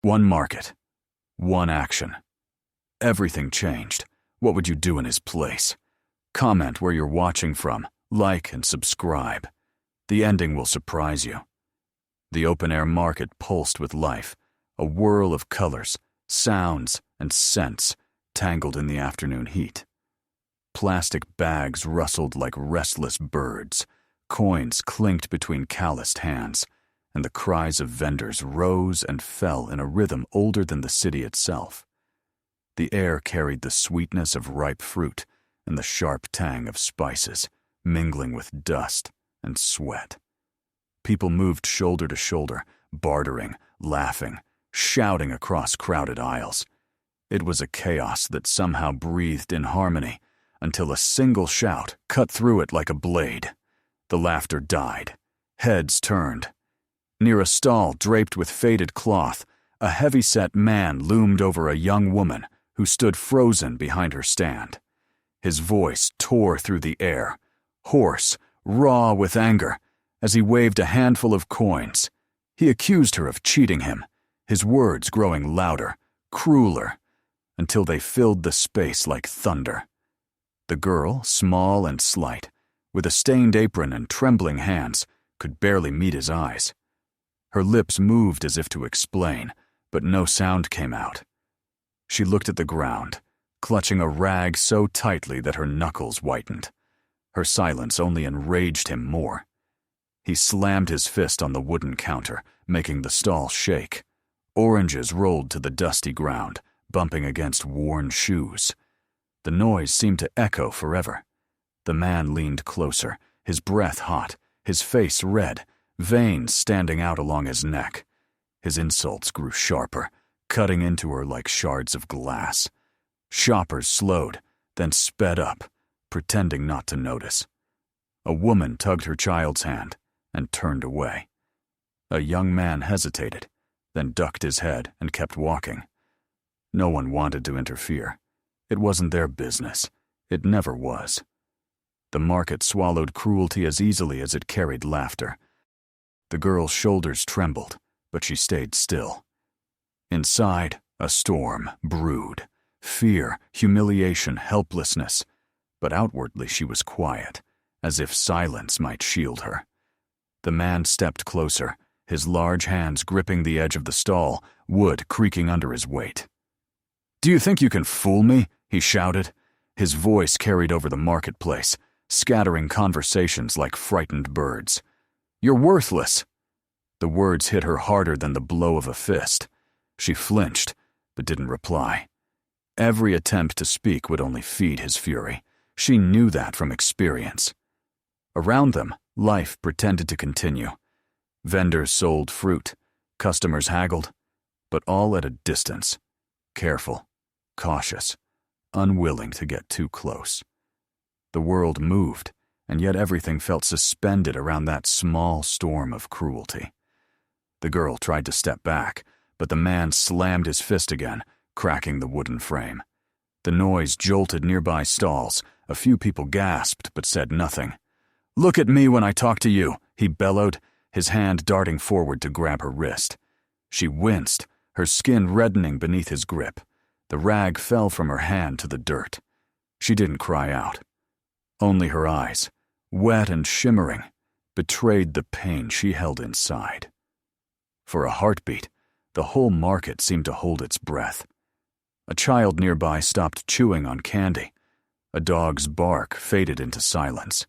One market. One action. Everything changed. What would you do in his place? Comment where you're watching from, like and subscribe. The ending will surprise you. The open-air market pulsed with life, a whirl of colors, sounds, and scents tangled in the afternoon heat. Plastic bags rustled like restless birds, coins clinked between calloused hands, and the cries of vendors rose and fell in a rhythm older than the city itself. The air carried the sweetness of ripe fruit and the sharp tang of spices, mingling with dust and sweat. People moved shoulder to shoulder, bartering, laughing, shouting across crowded aisles. It was a chaos that somehow breathed in harmony until a single shout cut through it like a blade. The laughter died. Heads turned. Near a stall draped with faded cloth, a heavy-set man loomed over a young woman who stood frozen behind her stand. His voice tore through the air, hoarse, raw with anger, as he waved a handful of coins. He accused her of cheating him, his words growing louder, crueler, until they filled the space like thunder. The girl, small and slight, with a stained apron and trembling hands, could barely meet his eyes. Her lips moved as if to explain, but no sound came out. She looked at the ground, clutching a rag so tightly that her knuckles whitened. Her silence only enraged him more. He slammed his fist on the wooden counter, making the stall shake. Oranges rolled to the dusty ground, bumping against worn shoes. The noise seemed to echo forever. The man leaned closer, his breath hot, his face red, veins standing out along his neck. His insults grew sharper, cutting into her like shards of glass. Shoppers slowed, then sped up, pretending not to notice. A woman tugged her child's hand and turned away. A young man hesitated, then ducked his head and kept walking. No one wanted to interfere. It wasn't their business. It never was. The market swallowed cruelty as easily as it carried laughter. The girl's shoulders trembled, but she stayed still. Inside, a storm brewed. Fear, humiliation, helplessness. But outwardly she was quiet, as if silence might shield her. The man stepped closer, his large hands gripping the edge of the stall, wood creaking under his weight. "Do you think you can fool me?" he shouted. His voice carried over the marketplace, scattering conversations like frightened birds. "You're worthless." The words hit her harder than the blow of a fist. She flinched, but didn't reply. Every attempt to speak would only feed his fury. She knew that from experience. Around them, life pretended to continue. Vendors sold fruit, customers haggled, but all at a distance, careful, cautious, unwilling to get too close. The world moved, and yet everything felt suspended around that small storm of cruelty. The girl tried to step back, but the man slammed his fist again, cracking the wooden frame. The noise jolted nearby stalls. A few people gasped but said nothing. "Look at me when I talk to you," he bellowed, his hand darting forward to grab her wrist. She winced, her skin reddening beneath his grip. The rag fell from her hand to the dirt. She didn't cry out. Only her eyes, wet and shimmering, betrayed the pain she held inside. For a heartbeat, the whole market seemed to hold its breath. A child nearby stopped chewing on candy. A dog's bark faded into silence.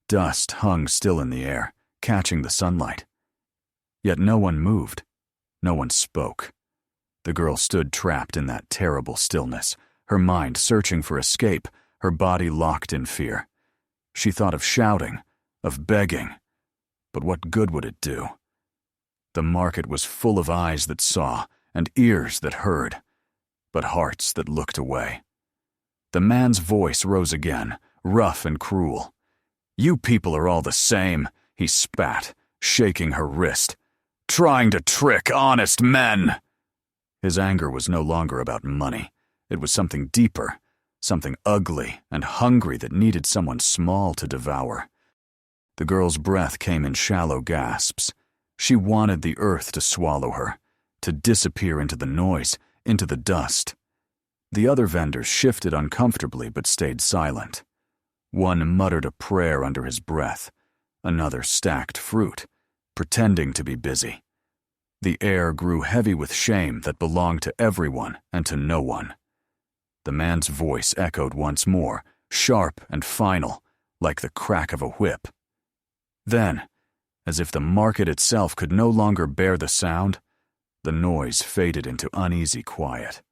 Dust hung still in the air, catching the sunlight. Yet no one moved. No one spoke. The girl stood trapped in that terrible stillness, her mind searching for escape, her body locked in fear. She thought of shouting, of begging. But what good would it do? The market was full of eyes that saw and ears that heard, but hearts that looked away. The man's voice rose again, rough and cruel. "You people are all the same," he spat, shaking her wrist. "Trying to trick honest men!" His anger was no longer about money. It was something deeper, something ugly and hungry that needed someone small to devour. The girl's breath came in shallow gasps. She wanted the earth to swallow her, to disappear into the noise, into the dust. The other vendors shifted uncomfortably but stayed silent. One muttered a prayer under his breath. Another stacked fruit, pretending to be busy. The air grew heavy with shame that belonged to everyone and to no one. The man's voice echoed once more, sharp and final, like the crack of a whip. Then, as if the market itself could no longer bear the sound, the noise faded into uneasy quiet.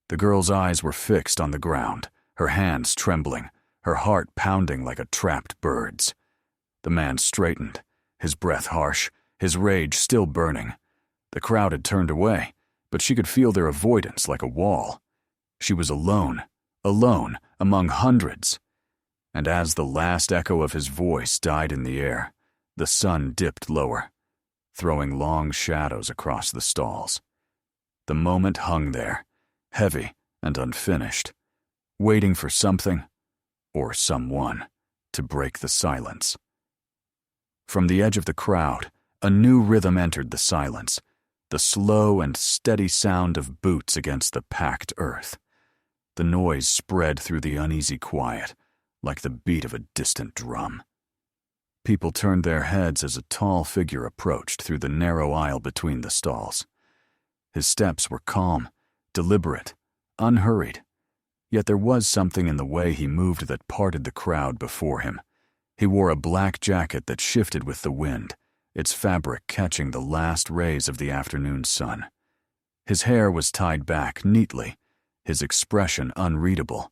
The girl's eyes were fixed on the ground, her hands trembling, her heart pounding like a trapped bird's. The man straightened, his breath harsh, his rage still burning. The crowd had turned away, but she could feel their avoidance like a wall. She was alone among hundreds. And as the last echo of his voice died in the air, the sun dipped lower, throwing long shadows across the stalls. The moment hung there, heavy and unfinished, waiting for something, or someone, to break the silence. From the edge of the crowd, a new rhythm entered the silence, the slow and steady sound of boots against the packed earth. The noise spread through the uneasy quiet, like the beat of a distant drum. People turned their heads as a tall figure approached through the narrow aisle between the stalls. His steps were calm, deliberate, unhurried, yet there was something in the way he moved that parted the crowd before him. He wore a black jacket that shifted with the wind, its fabric catching the last rays of the afternoon sun. His hair was tied back neatly, his expression unreadable,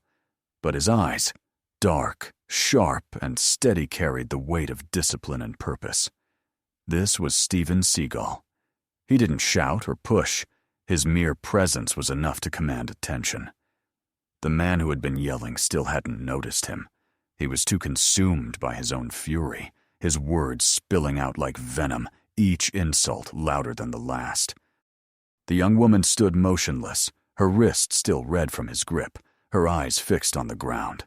but his eyes, dark, sharp, and steady, carried the weight of discipline and purpose. This was Steven Seagal. He didn't shout or push. His mere presence was enough to command attention. The man who had been yelling still hadn't noticed him. He was too consumed by his own fury, his words spilling out like venom, each insult louder than the last. The young woman stood motionless, her wrist still red from his grip, her eyes fixed on the ground.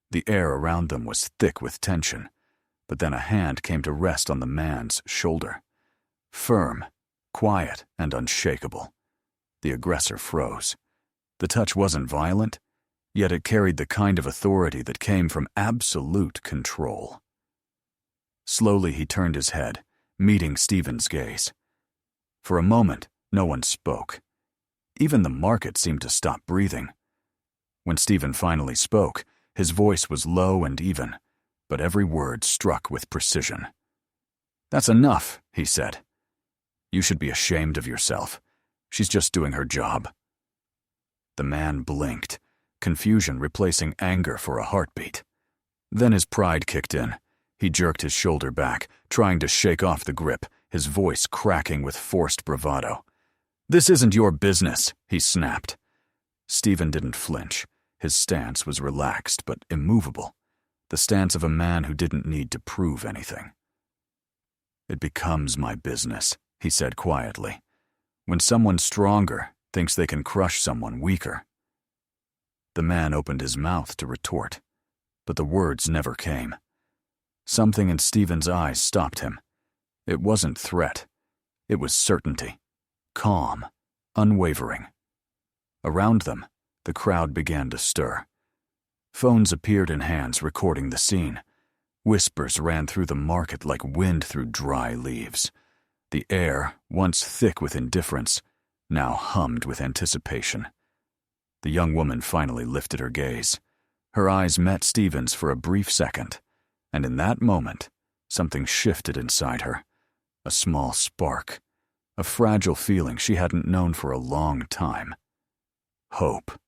The air around them was thick with tension, but then a hand came to rest on the man's shoulder. Firm, quiet, and unshakable. The aggressor froze. The touch wasn't violent, yet it carried the kind of authority that came from absolute control. Slowly he turned his head, meeting Steven's gaze. For a moment, no one spoke. Even the market seemed to stop breathing. When Steven finally spoke, his voice was low and even, but every word struck with precision. "That's enough," he said. "You should be ashamed of yourself. She's just doing her job." The man blinked, confusion replacing anger for a heartbeat. Then his pride kicked in. He jerked his shoulder back, trying to shake off the grip, his voice cracking with forced bravado. "This isn't your business," he snapped. Steven didn't flinch. His stance was relaxed but immovable, the stance of a man who didn't need to prove anything. "It becomes my business," he said quietly, "when someone stronger thinks they can crush someone weaker." The man opened his mouth to retort, but the words never came. Something in Steven's eyes stopped him. It wasn't threat. It was certainty. Calm, unwavering. Around them, the crowd began to stir. Phones appeared in hands recording the scene. Whispers ran through the market like wind through dry leaves. The air, once thick with indifference, now hummed with anticipation. The young woman finally lifted her gaze. Her eyes met Steven's for a brief second, and in that moment, something shifted inside her. A small spark, a fragile feeling she hadn't known for a long time. Hope.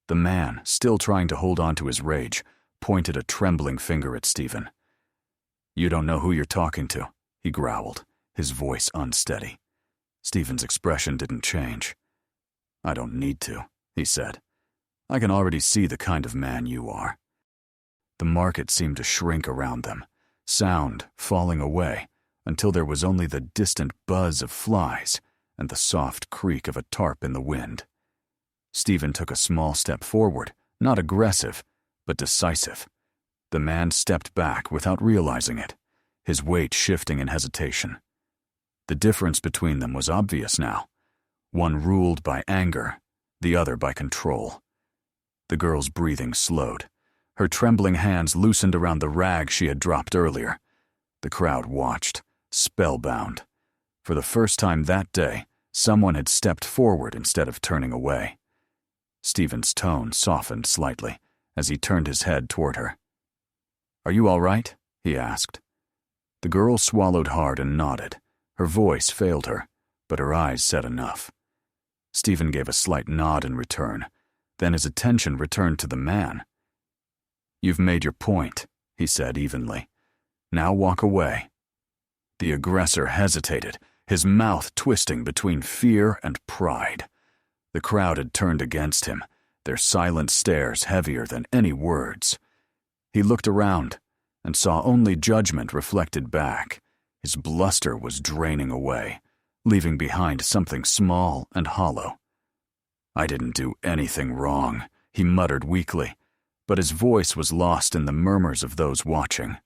The man, still trying to hold on to his rage, pointed a trembling finger at Steven. "You don't know who you're talking to," he growled, his voice unsteady. Steven's expression didn't change. "I don't need to," he said. "I can already see the kind of man you are." The market seemed to shrink around them, sound falling away, until there was only the distant buzz of flies and the soft creak of a tarp in the wind. Steven took a small step forward, not aggressive, but decisive. The man stepped back without realizing it, his weight shifting in hesitation. The difference between them was obvious now. one ruled by anger, the other by control. The girl's breathing slowed. Her trembling hands loosened around the rag she had dropped earlier. The crowd watched, spellbound. For the first time that day, someone had stepped forward instead of turning away. Steven's tone softened slightly as he turned his head toward her. "Are you all right?" he asked. The girl swallowed hard and nodded. Her voice failed her, but her eyes said enough. Steven gave a slight nod in return. Then his attention returned to the man. "You've made your point," he said evenly. "Now walk away." The aggressor hesitated, his mouth twisting between fear and pride. The crowd had turned against him, their silent stares heavier than any words. He looked around and saw only judgment reflected back. His bluster was draining away, leaving behind something small and hollow. "I didn't do anything wrong," he muttered weakly, but his voice was lost in the murmurs of those watching.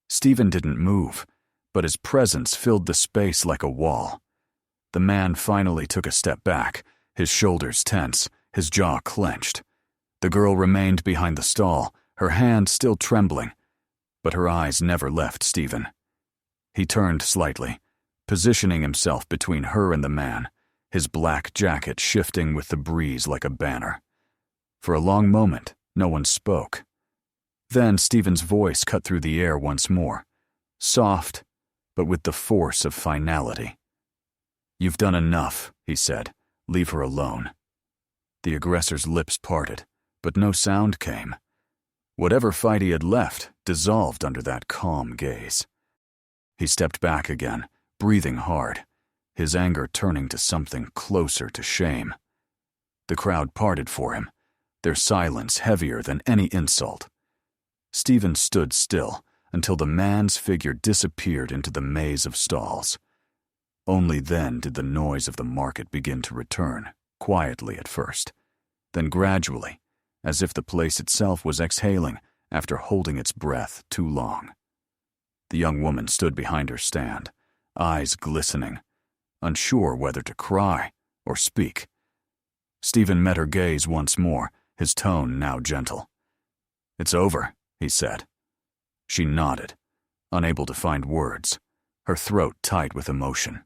Steven didn't move, but his presence filled the space like a wall. The man finally took a step back, his shoulders tense, his jaw clenched. The girl remained behind the stall, her hand still trembling, but her eyes never left Steven. He turned slightly, positioning himself between her and the man, his black jacket shifting with the breeze like a banner. For a long moment, no one spoke. Then Steven's voice cut through the air once more, soft, but with the force of finality. "You've done enough," he said. "Leave her alone." The aggressor's lips parted, but no sound came. Whatever fight he had left dissolved under that calm gaze. He stepped back again, breathing hard, his anger turning to something closer to shame. The crowd parted for him, their silence heavier than any insult. Steven stood still until the man's figure disappeared into the maze of stalls. Only then did the noise of the market begin to return, quietly at first, then gradually, as if the place itself was exhaling after holding its breath too long. The young woman stood behind her stand, eyes glistening, unsure whether to cry or speak. Steven met her gaze once more, his tone now gentle. "It's over," he said. She nodded, unable to find words, her throat tight with emotion.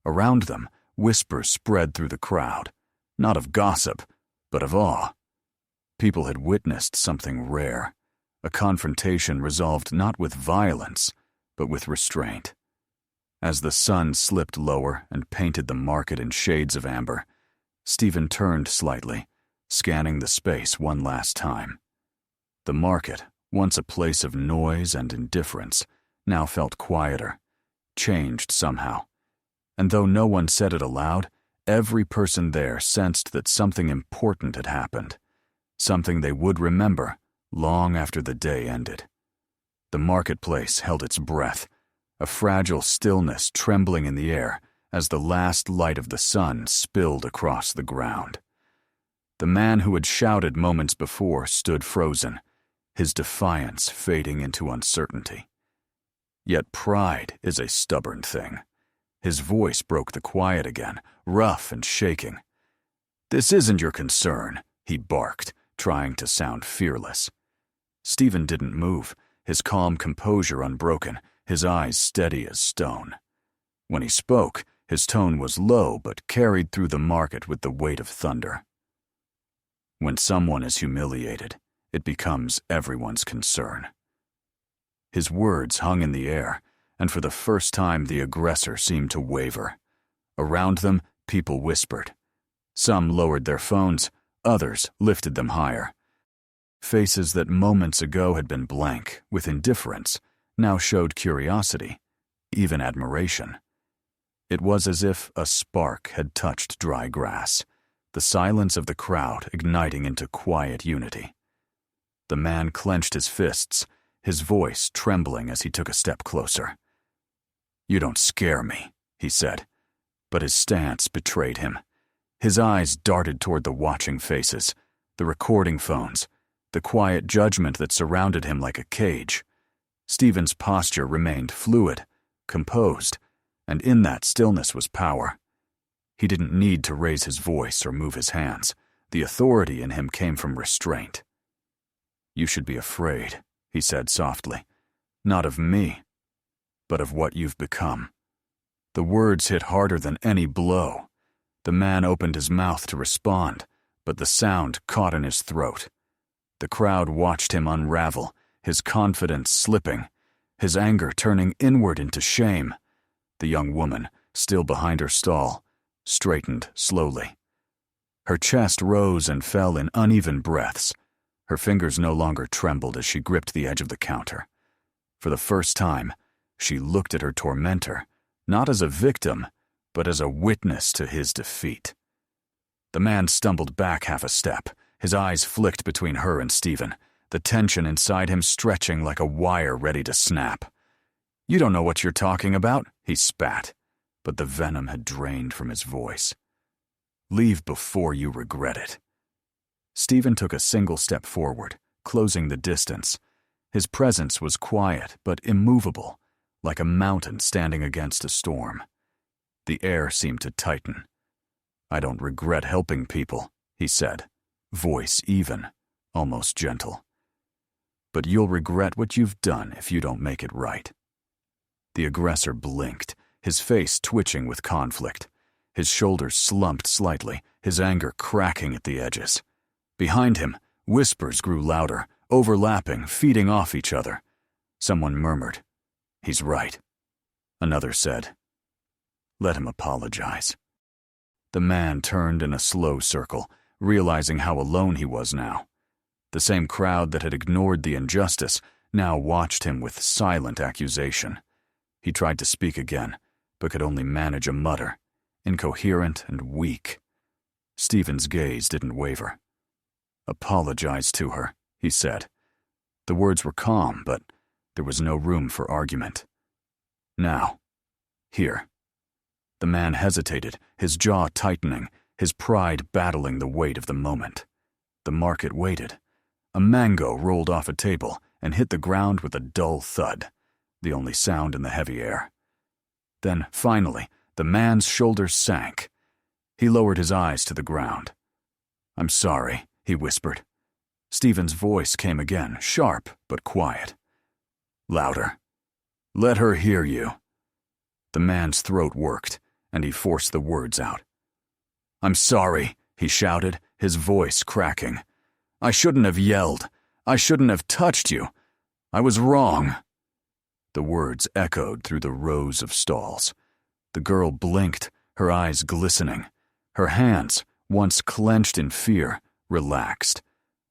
Around them, whispers spread through the crowd, not of gossip, but of awe. People had witnessed something rare, a confrontation resolved not with violence, but with restraint. As the sun slipped lower and painted the market in shades of amber, Steven turned slightly, scanning the space one last time. The market, once a place of noise and indifference, now felt quieter, changed somehow. And though no one said it aloud, every person there sensed that something important had happened, something they would remember long after the day ended. The marketplace held its breath, a fragile stillness trembling in the air as the last light of the sun spilled across the ground. The man who had shouted moments before stood frozen, his defiance fading into uncertainty. Yet pride is a stubborn thing. His voice broke the quiet again, rough and shaking. "This isn't your concern," he barked, trying to sound fearless. Steven didn't move, his calm composure unbroken, his eyes steady as stone. When he spoke, his tone was low but carried through the market with the weight of thunder. When someone is humiliated, it becomes everyone's concern. His words hung in the air, and for the first time the aggressor seemed to waver. Around them, people whispered. Some lowered their phones, others lifted them higher. Faces that moments ago had been blank, with indifference, now showed curiosity, even admiration. It was as if a spark had touched dry grass, the silence of the crowd igniting into quiet unity. The man clenched his fists, his voice trembling as he took a step closer. "You don't scare me," he said, but his stance betrayed him. His eyes darted toward the watching faces, the recording phones, the quiet judgment that surrounded him like a cage. Steven's posture remained fluid, composed, and in that stillness was power. He didn't need to raise his voice or move his hands. The authority in him came from restraint. "You should be afraid," he said softly. "Not of me, but of what you've become." The words hit harder than any blow. The man opened his mouth to respond, but the sound caught in his throat. The crowd watched him unravel, his confidence slipping, his anger turning inward into shame. The young woman, still behind her stall, straightened slowly. Her chest rose and fell in uneven breaths. Her fingers no longer trembled as she gripped the edge of the counter. For the first time, she looked at her tormentor, not as a victim, but as a witness to his defeat. The man stumbled back half a step, his eyes flicked between her and Steven, the tension inside him stretching like a wire ready to snap. "You don't know what you're talking about," he spat, but the venom had drained from his voice. "Leave before you regret it." Steven took a single step forward, closing the distance. His presence was quiet but immovable, like a mountain standing against a storm. The air seemed to tighten. "I don't regret helping people," he said, voice even, almost gentle. "But you'll regret what you've done if you don't make it right." The aggressor blinked, his face twitching with conflict. His shoulders slumped slightly, his anger cracking at the edges. Behind him, whispers grew louder, overlapping, feeding off each other. Someone murmured, "He's right." Another said, "Let him apologize." The man turned in a slow circle, realizing how alone he was now. The same crowd that had ignored the injustice now watched him with silent accusation. He tried to speak again, but could only manage a mutter, incoherent and weak. Steven's gaze didn't waver. "Apologize to her," he said. The words were calm, but there was no room for argument. "Now, here." The man hesitated, his jaw tightening, his pride battling the weight of the moment. The market waited. A mango rolled off a table and hit the ground with a dull thud, the only sound in the heavy air. Then, finally, the man's shoulders sank. He lowered his eyes to the ground. "I'm sorry," he whispered. Steven's voice came again, sharp but quiet. Louder. "Let her hear you." The man's throat worked, and he forced the words out. "I'm sorry," he shouted, his voice cracking. "I shouldn't have yelled. I shouldn't have touched you. I was wrong." The words echoed through the rows of stalls. The girl blinked, her eyes glistening. Her hands, once clenched in fear, relaxed.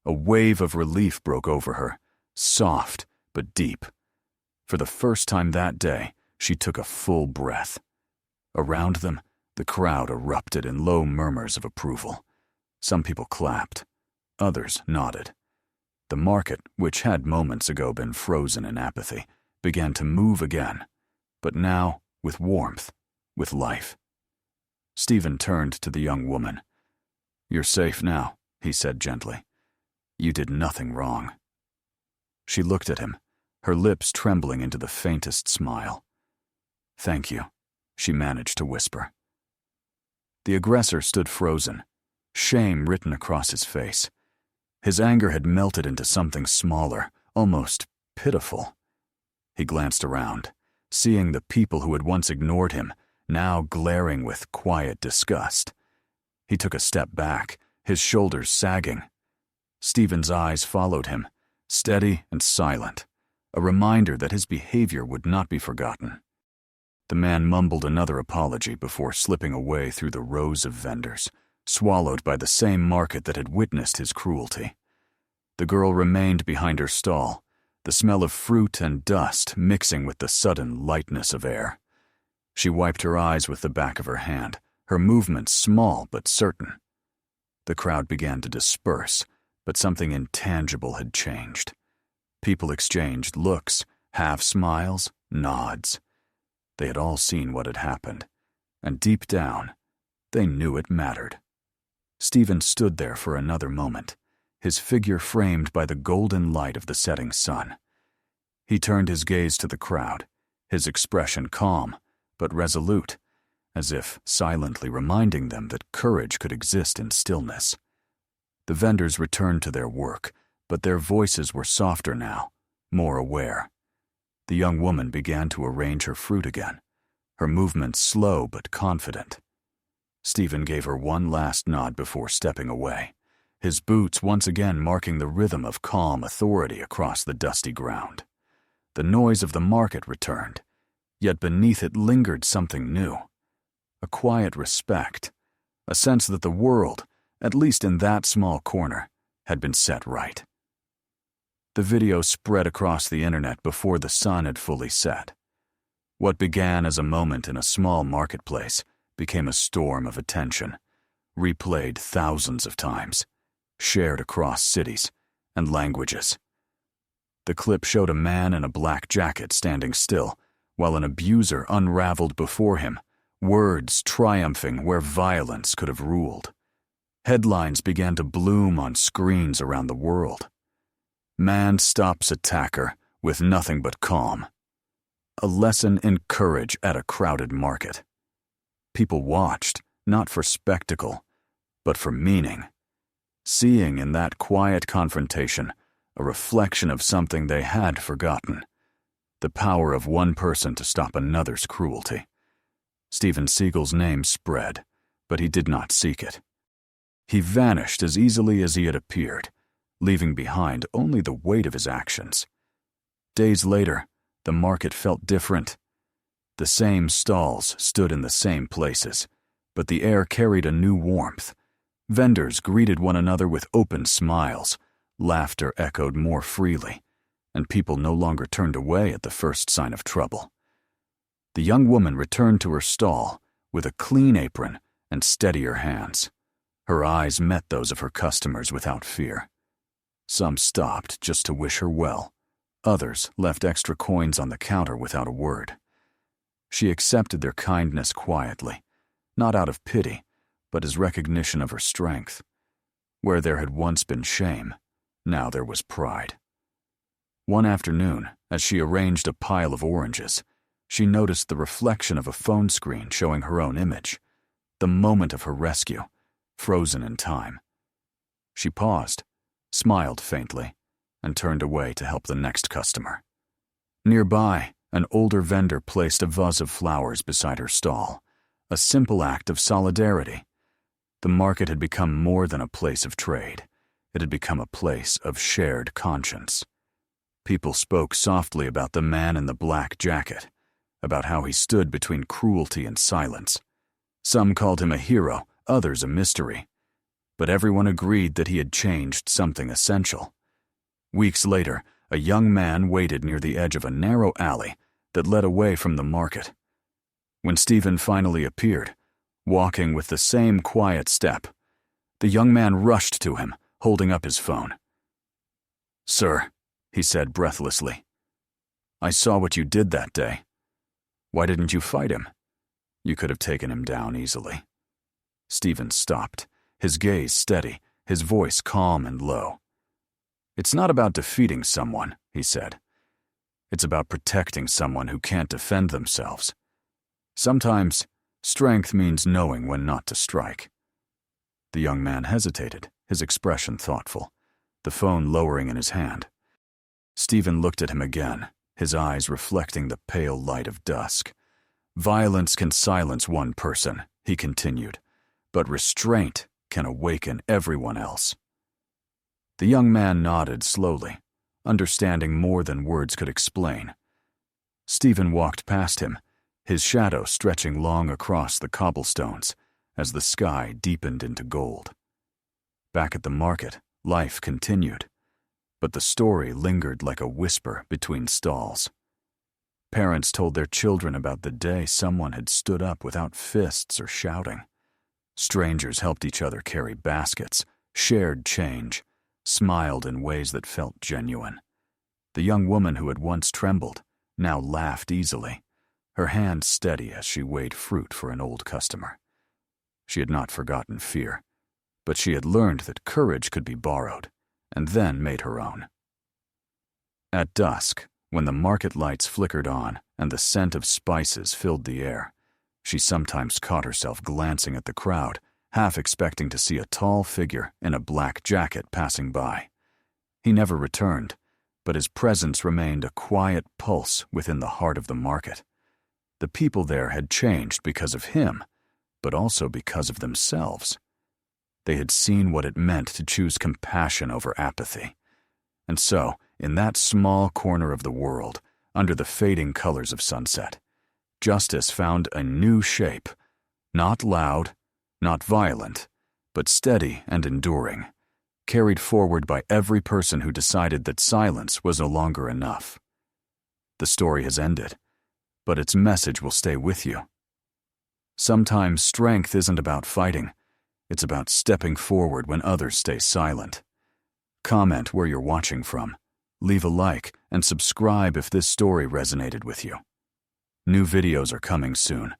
A wave of relief broke over her, soft but deep. For the first time that day, she took a full breath. Around them, the crowd erupted in low murmurs of approval. Some people clapped. Others nodded. The market, which had moments ago been frozen in apathy, began to move again, but now with warmth, with life. Steven turned to the young woman. "You're safe now," he said gently. "You did nothing wrong." She looked at him, her lips trembling into the faintest smile. "Thank you," she managed to whisper. The aggressor stood frozen, shame written across his face. His anger had melted into something smaller, almost pitiful. He glanced around, seeing the people who had once ignored him, now glaring with quiet disgust. He took a step back, his shoulders sagging. Steven's eyes followed him, steady and silent, a reminder that his behavior would not be forgotten. The man mumbled another apology before slipping away through the rows of vendors, swallowed by the same market that had witnessed his cruelty. The girl remained behind her stall, the smell of fruit and dust mixing with the sudden lightness of air. She wiped her eyes with the back of her hand, her movements small but certain. The crowd began to disperse, but something intangible had changed. People exchanged looks, half smiles, nods. They had all seen what had happened, and deep down, they knew it mattered. Steven stood there for another moment, his figure framed by the golden light of the setting sun. He turned his gaze to the crowd, his expression calm, but resolute, as if silently reminding them that courage could exist in stillness. The vendors returned to their work, but their voices were softer now, more aware. The young woman began to arrange her fruit again, her movements slow but confident. Steven gave her one last nod before stepping away, his boots once again marking the rhythm of calm authority across the dusty ground. The noise of the market returned, yet beneath it lingered something new. A quiet respect, a sense that the world, at least in that small corner, had been set right. The video spread across the internet before the sun had fully set. What began as a moment in a small marketplace became a storm of attention, replayed thousands of times, shared across cities and languages. The clip showed a man in a black jacket standing still, while an abuser unraveled before him, words triumphing where violence could have ruled. Headlines began to bloom on screens around the world. Man stops attacker with nothing but calm. A lesson in courage at a crowded market. People watched, not for spectacle, but for meaning, seeing in that quiet confrontation a reflection of something they had forgotten, the power of one person to stop another's cruelty. Steven Seagal's name spread, but he did not seek it. He vanished as easily as he had appeared, leaving behind only the weight of his actions. Days later, the market felt different. The same stalls stood in the same places, but the air carried a new warmth. Vendors greeted one another with open smiles, laughter echoed more freely, and people no longer turned away at the first sign of trouble. The young woman returned to her stall with a clean apron and steadier hands. Her eyes met those of her customers without fear. Some stopped just to wish her well. Others left extra coins on the counter without a word. She accepted their kindness quietly, not out of pity, but as recognition of her strength. Where there had once been shame, now there was pride. One afternoon, as she arranged a pile of oranges, she noticed the reflection of a phone screen showing her own image, the moment of her rescue, frozen in time. She paused, smiled faintly, and turned away to help the next customer. Nearby, an older vendor placed a vase of flowers beside her stall, a simple act of solidarity. The market had become more than a place of trade. It had become a place of shared conscience. People spoke softly about the man in the black jacket, about how he stood between cruelty and silence. Some called him a hero, others a mystery. But everyone agreed that he had changed something essential. Weeks later, a young man waited near the edge of a narrow alley that led away from the market. When Steven finally appeared, walking with the same quiet step, the young man rushed to him, holding up his phone. "Sir," he said breathlessly, "I saw what you did that day. Why didn't you fight him? You could have taken him down easily." Steven stopped, his gaze steady, his voice calm and low. "It's not about defeating someone," he said. "It's about protecting someone who can't defend themselves. Sometimes, strength means knowing when not to strike." The young man hesitated, his expression thoughtful, the phone lowering in his hand. Steven looked at him again, his eyes reflecting the pale light of dusk. "Violence can silence one person," he continued, "but restraint can awaken everyone else." The young man nodded slowly, understanding more than words could explain. Steven walked past him, his shadow stretching long across the cobblestones as the sky deepened into gold. Back at the market, life continued, but the story lingered like a whisper between stalls. Parents told their children about the day someone had stood up without fists or shouting. Strangers helped each other carry baskets, shared change, smiled in ways that felt genuine. The young woman who had once trembled now laughed easily, her hand steady as she weighed fruit for an old customer. She had not forgotten fear, but she had learned that courage could be borrowed, and then made her own. At dusk, when the market lights flickered on and the scent of spices filled the air, She sometimes caught herself glancing at the crowd, half expecting to see a tall figure in a black jacket passing by. He never returned, but his presence remained a quiet pulse within the heart of the market. The people there had changed because of him, but also because of themselves. They had seen what it meant to choose compassion over apathy. And so, in that small corner of the world, under the fading colors of sunset, justice found a new shape, not loud, not violent, but steady and enduring, carried forward by every person who decided that silence was no longer enough. The story has ended, but its message will stay with you. Sometimes strength isn't about fighting, it's about stepping forward when others stay silent. Comment where you're watching from, leave a like, and subscribe if this story resonated with you. New videos are coming soon,